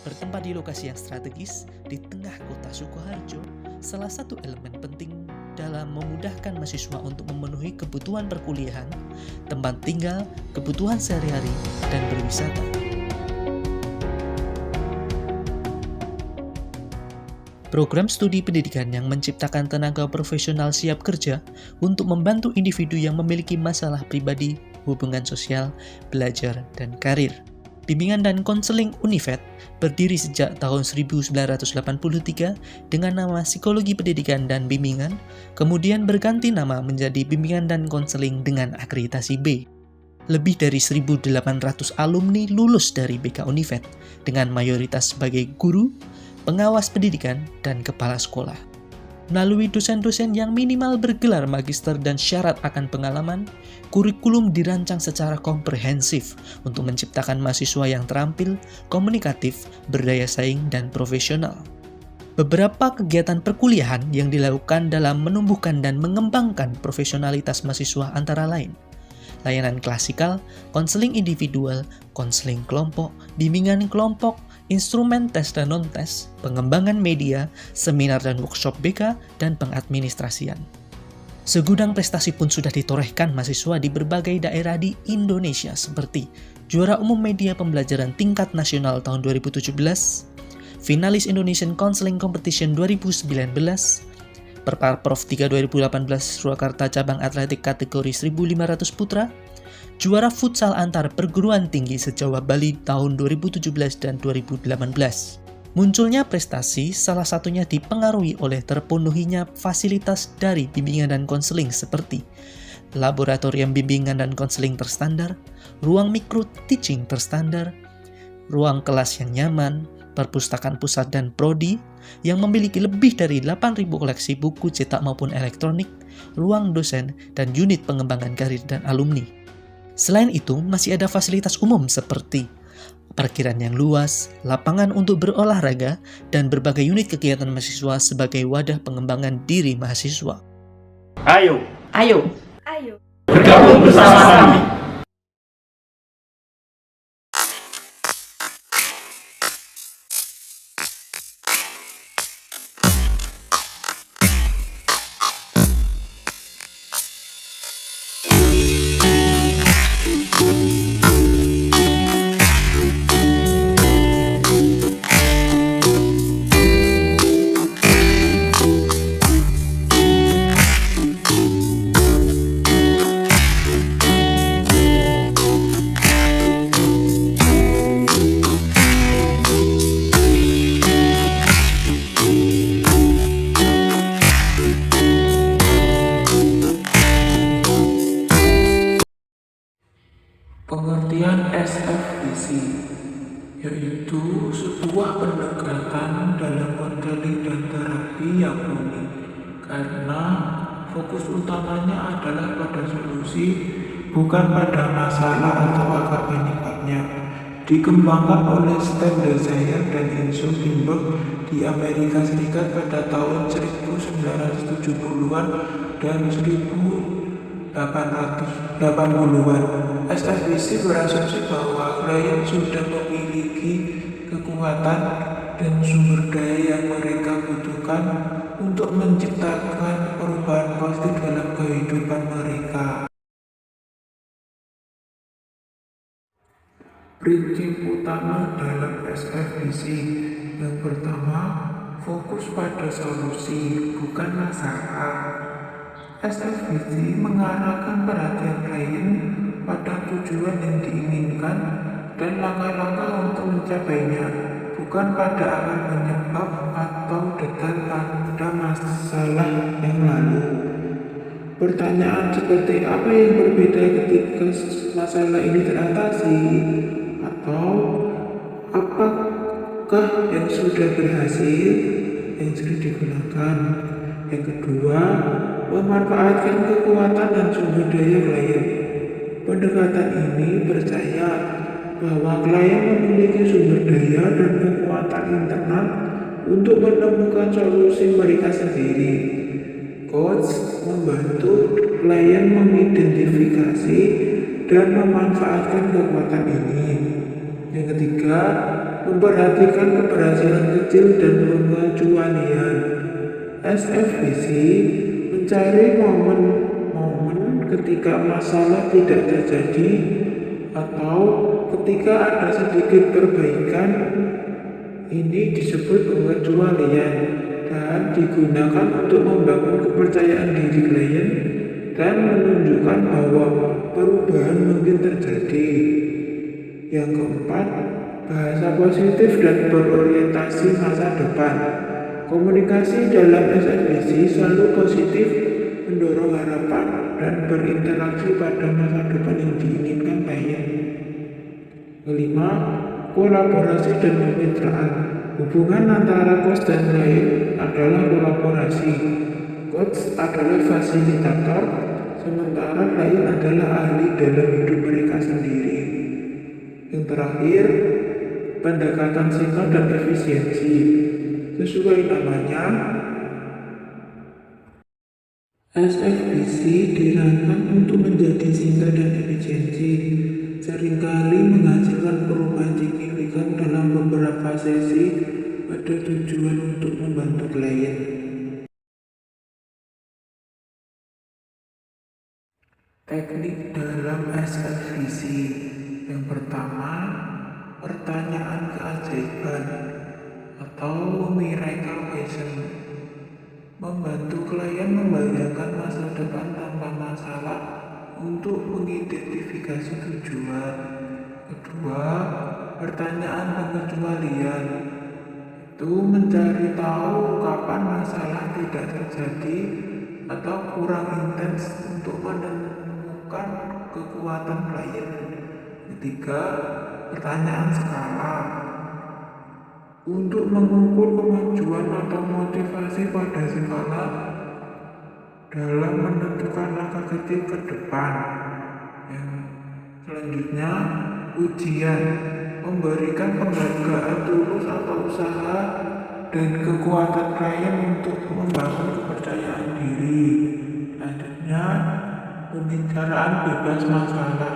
Bertempat di lokasi yang strategis di tengah kota Sukoharjo, salah satu elemen penting dalam memudahkan mahasiswa untuk memenuhi kebutuhan perkuliahan, tempat tinggal, kebutuhan sehari-hari, dan berwisata. Program studi pendidikan yang menciptakan tenaga profesional siap kerja untuk membantu individu yang memiliki masalah pribadi, hubungan sosial, belajar, dan karir. Bimbingan dan konseling Univet berdiri sejak tahun 1983 dengan nama Psikologi Pendidikan dan Bimbingan, kemudian berganti nama menjadi Bimbingan dan Konseling dengan akreditasi B. Lebih dari 1.800 alumni lulus dari BK Univet dengan mayoritas sebagai guru, pengawas pendidikan, dan kepala sekolah. Melalui dosen-dosen yang minimal bergelar magister dan syarat akan pengalaman, kurikulum dirancang secara komprehensif untuk menciptakan mahasiswa yang terampil, komunikatif, berdaya saing, dan profesional. Beberapa kegiatan perkuliahan yang dilakukan dalam menumbuhkan dan mengembangkan profesionalitas mahasiswa antara lain layanan klasikal, konseling individual, konseling kelompok, bimbingan kelompok, instrumen tes dan non-tes, pengembangan media, seminar dan workshop BK, dan pengadministrasian. Segudang prestasi pun sudah ditorehkan mahasiswa di berbagai daerah di Indonesia seperti juara umum media pembelajaran tingkat nasional tahun 2017, finalis Indonesian Counseling Competition 2019, Perparprov 3 2018 Surakarta cabang atletik kategori 1.500 putra, juara futsal antar perguruan tinggi se-Jawa Bali tahun 2017 dan 2018. Munculnya prestasi salah satunya dipengaruhi oleh terpenuhinya fasilitas dari bimbingan dan konseling seperti laboratorium bimbingan dan konseling terstandar, ruang micro teaching terstandar, ruang kelas yang nyaman, perpustakaan pusat dan prodi yang memiliki lebih dari 8.000 koleksi buku cetak maupun elektronik, ruang dosen, dan unit pengembangan karir dan alumni. Selain itu, masih ada fasilitas umum seperti parkiran yang luas, lapangan untuk berolahraga, dan berbagai unit kegiatan mahasiswa sebagai wadah pengembangan diri mahasiswa. Ayo Bergabung bersama kami. Pengertian SFVC yaitu sebuah pendekatan dalam konseling dan terapi yang unik karena fokus utamanya adalah pada solusi, bukan pada masalah atau akar penyebabnya. Dikembangkan oleh Stan Desire dan Enzo Greenberg di Amerika Serikat pada tahun 1970-an dan 1880-an. SFVC berasumsi bahwa klien sudah memiliki kekuatan dan sumber daya yang mereka butuhkan untuk menciptakan perubahan positif dalam kehidupan mereka. Prinsip utama dalam SFVC yang pertama, fokus pada solusi, bukan masalah. SFVC mengarahkan perhatian klien pada tujuan yang diinginkan dan langkah-langkah untuk mencapainya, bukan pada akar penyebab atau detail pada masalah yang lalu. Pertanyaan seperti apa yang berbeda ketika masalah ini teratasi, atau apakah yang sudah berhasil yang sering digunakan. Yang kedua, memanfaatkan kekuatan dan sumber daya klien. Pendekatan ini percaya bahwa klien memiliki sumber daya dan kekuatan internal untuk menemukan solusi mereka sendiri. Coach membantu klien mengidentifikasi dan memanfaatkan kekuatan ini. Yang ketiga, memperhatikan keberhasilan kecil dan pengecualian. SFVC mencari momen-momen ketika masalah tidak terjadi atau ketika ada sedikit perbaikan. Ini disebut pengecualian dan digunakan untuk membangun kepercayaan diri klien dan menunjukkan bahwa perubahan mungkin terjadi. Yang keempat, bahasa positif dan berorientasi masa depan. Komunikasi dalam SFBC selalu positif, mendorong harapan, dan berinteraksi pada masa depan yang diinginkan klien. Kelima, kolaborasi dan kemitraan. Hubungan antara coach dan klien adalah kolaborasi. Coach adalah fasilitator, sementara klien adalah ahli dalam hidup mereka sendiri. Yang terakhir, pendekatan singkat dan efisiensi. Sesuai namanya, SFBC dirancang untuk menjadi singkat dan efisiensi, seringkali menghasilkan perubahan signifikan dalam beberapa sesi pada tujuan untuk membantu klien. Teknik dalam SFBC. Yang pertama, pertanyaan keajaiban atau miracle question. Membantu klien membayangkan masa depan tanpa masalah untuk mengidentifikasi tujuan. Kedua, pertanyaan pengecualian. Itu mencari tahu kapan masalah tidak terjadi atau kurang intens untuk menemukan kekuatan klien. Ketiga, pertanyaan skala. Untuk mengukur kemajuan atau motivasi pada skala dalam menentukan langkah kecil ke depan. Yang selanjutnya, ujian. Memberikan penghargaan tulus atau usaha dan kekuatan klien untuk membangun kepercayaan diri. Selanjutnya, pembicaraan bebas masalah.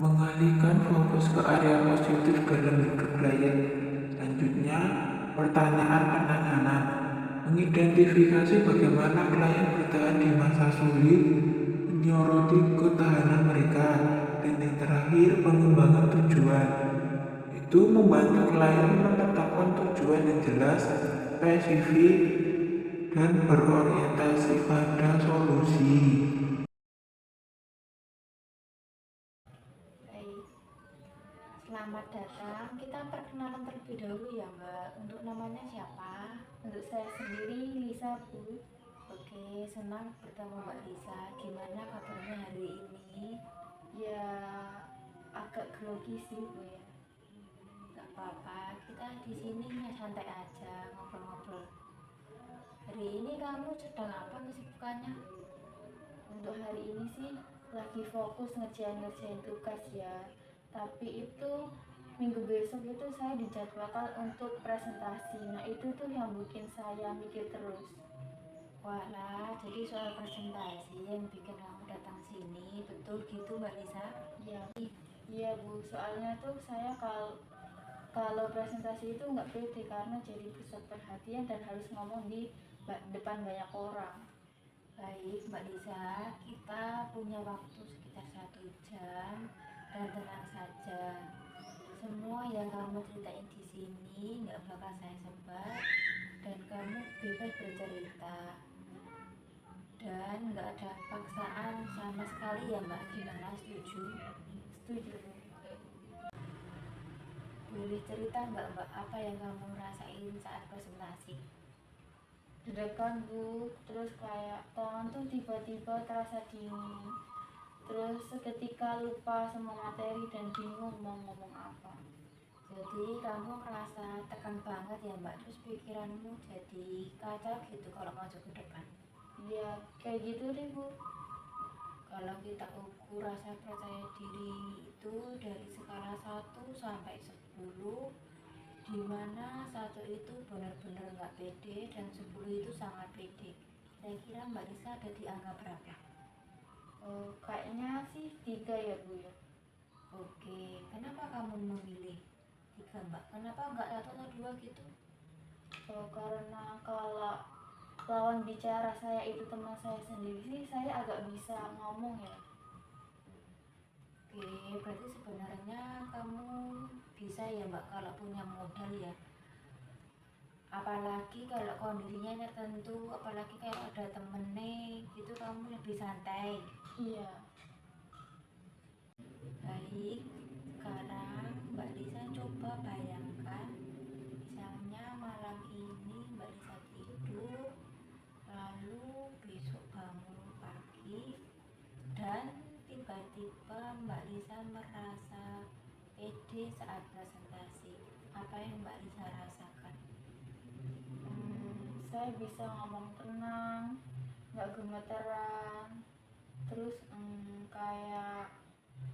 Mengalihkan fokus ke area positif dalam hidup klien. Selanjutnya, pertanyaan penanganan. Mengidentifikasi bagaimana klien bertahan di masa sulit, menyoroti ketahanan mereka, dan yang terakhir, pengembangan tujuan. Itu membantu klien menetapkan tujuan yang jelas, spesifik, dan berorientasi pada solusi. Selamat datang, kita perkenalan terlebih dahulu ya Mbak. Untuk namanya siapa? Untuk saya sendiri Lisa Bu. Oke, senang bertemu Mbak Lisa. Gimana kabarnya hari ini? Ya agak grogi sih Bu ya. Gak apa-apa, kita di sini ya santai aja ngobrol-ngobrol. Hari ini kamu sedang apa kesibukannya? Untuk hari ini sih lagi fokus ngerjain tugas ya. Tapi itu minggu besok itu saya dijadwalkan untuk presentasi. Nah itu tuh yang bikin saya mikir terus. Walah, jadi soal presentasi yang bikin kamu datang sini, betul gitu Mbak Lisa? Iya Bu, soalnya tuh saya kalau presentasi itu nggak pede karena jadi pusat perhatian dan harus ngomong di depan banyak orang. Baik Mbak Lisa, kita punya waktu sekitar 1 jam. Dan tenang saja, semua yang kamu ceritain di sini nggak bakal saya sebar dan kamu bebas bercerita dan nggak ada paksaan sama sekali ya Mbak. Gimana, setuju? Setuju. Boleh cerita nggak Mbak apa yang kamu rasain saat presentasi? Deg-degan Bu, terus kayak tangan tuh tiba-tiba terasa dingin. Terus seketika lupa semua materi dan bingung mau ngomong apa. Jadi kamu merasa tekan banget ya Mbak, terus pikiranmu jadi kacau gitu kalau maju ke depan. Ya kayak gitu deh Bu. Kalau kita ukur rasa percaya diri itu dari skala 1 sampai 10, di mana 1 itu benar-benar nggak pede dan 10 itu sangat pede. Kira-kira Mbak Lisa ada di angka berapa? Kayaknya sih 3 ya Bu ya. Oke, kenapa kamu memilih 3 Mbak? Kenapa nggak 1 atau 2 gitu? Oh, karena kalau lawan bicara saya itu teman saya sendiri sih, saya agak bisa ngomong ya. Oke, berarti sebenarnya kamu bisa ya Mbak kalau punya modal ya. Apalagi kalau kondisinya tertentu, apalagi kalau ada temennya gitu kamu lebih santai. Iya. Baik, sekarang Mbak Lisa coba bayangkan, misalnya malam ini Mbak Lisa tidur, lalu besok bangun pagi, dan tiba-tiba Mbak Lisa merasa pede saat presentasi. Apa yang Mbak Lisa rasakan? Saya bisa ngomong tenang, nggak gemeteran, terus kayak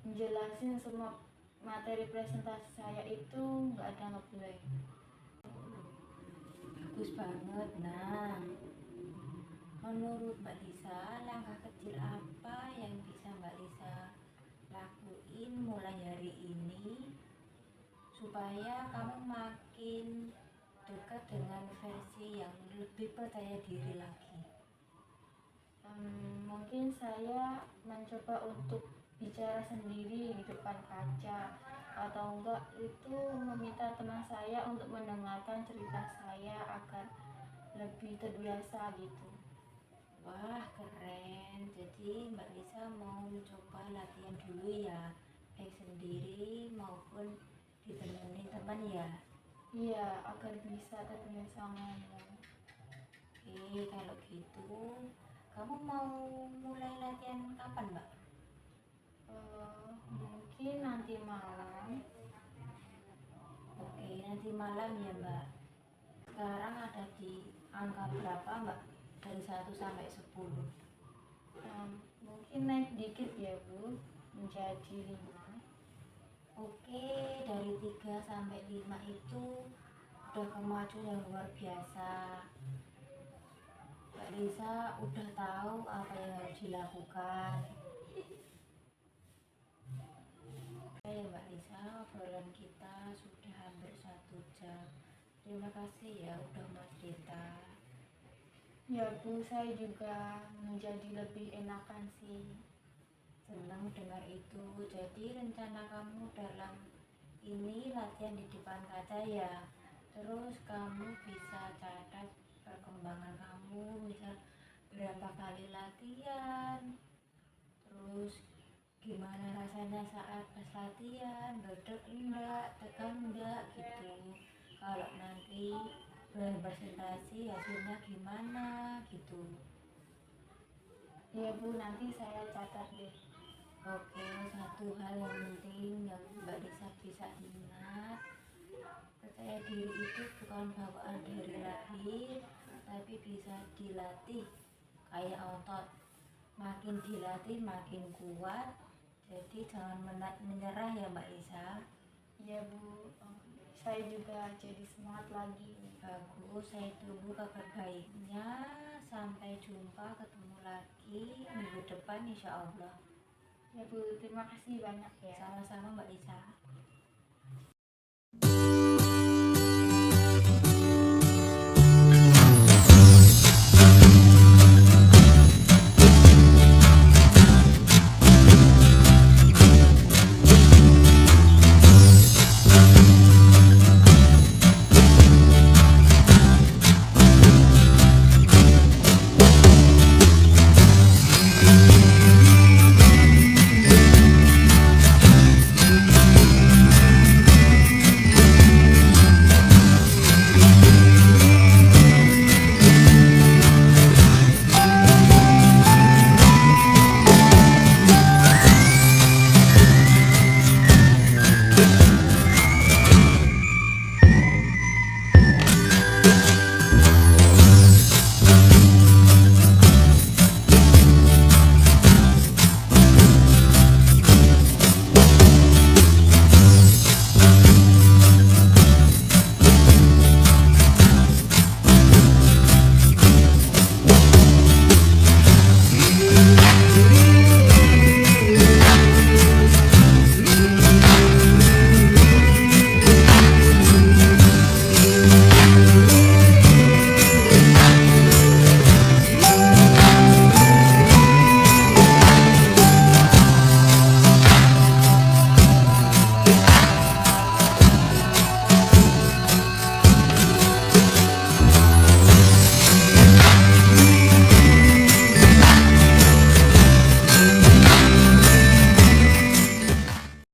menjelasin semua materi presentasi saya itu nggak ada ngeblank. Bagus banget. Nah, menurut Mbak Lisa, langkah kecil apa yang bisa Mbak Lisa lakuin mulai hari ini supaya kamu makin dekat dengan versi yang lebih percaya diri lagi? Mungkin saya mencoba untuk bicara sendiri di depan kaca, atau enggak itu meminta teman saya untuk mendengarkan cerita saya agar lebih terbiasa gitu. Wah, keren. Jadi Mbak Lisa mau coba latihan dulu ya, baik sendiri maupun ditemenin teman ya. Iya, agar bisa terbiasa ngomong. Oke, kalau gitu kamu mau mulai latihan kapan, Mbak? Mungkin nanti malam. Oke, nanti malam ya, Mbak. Sekarang ada di angka berapa, Mbak? Dari 1 sampai 10. Mungkin naik dikit ya, Bu. Menjadi 5. Oke, dari 3 sampai 5 itu udah kemajuan yang luar biasa. Mbak Lisa udah tahu apa yang harus dilakukan. Ya Mbak Lisa, obrolan kita sudah hampir 1 jam. Terima kasih ya udah mau cerita. Ya Bu, saya juga menjadi lebih enakan sih. Senang dengar itu. Jadi rencana kamu dalam ini latihan di depan kaca ya. Terus kamu bisa catat perkembangan kamu, misal berapa kali latihan, terus gimana rasanya saat pas latihan, gedek enggak, tegang enggak gitu. Kalau nanti presentasi hasilnya gimana gitu. Iya Bu, nanti saya catat deh. Oke, satu hal yang penting yang Mbak Lisa bisa ingat, percaya diri itu bukan bawaan dari lahir, tapi bisa dilatih kayak otot. Makin dilatih makin kuat. Jadi jangan menyerah ya Mbak Lisa. Iya Bu, saya juga jadi semangat lagi. Bagus, saya tunggu kabar baiknya. Sampai jumpa, ketemu lagi minggu depan insya Allah. Ya Bu, terima kasih banyak ya. Sama-sama Mbak Lisa.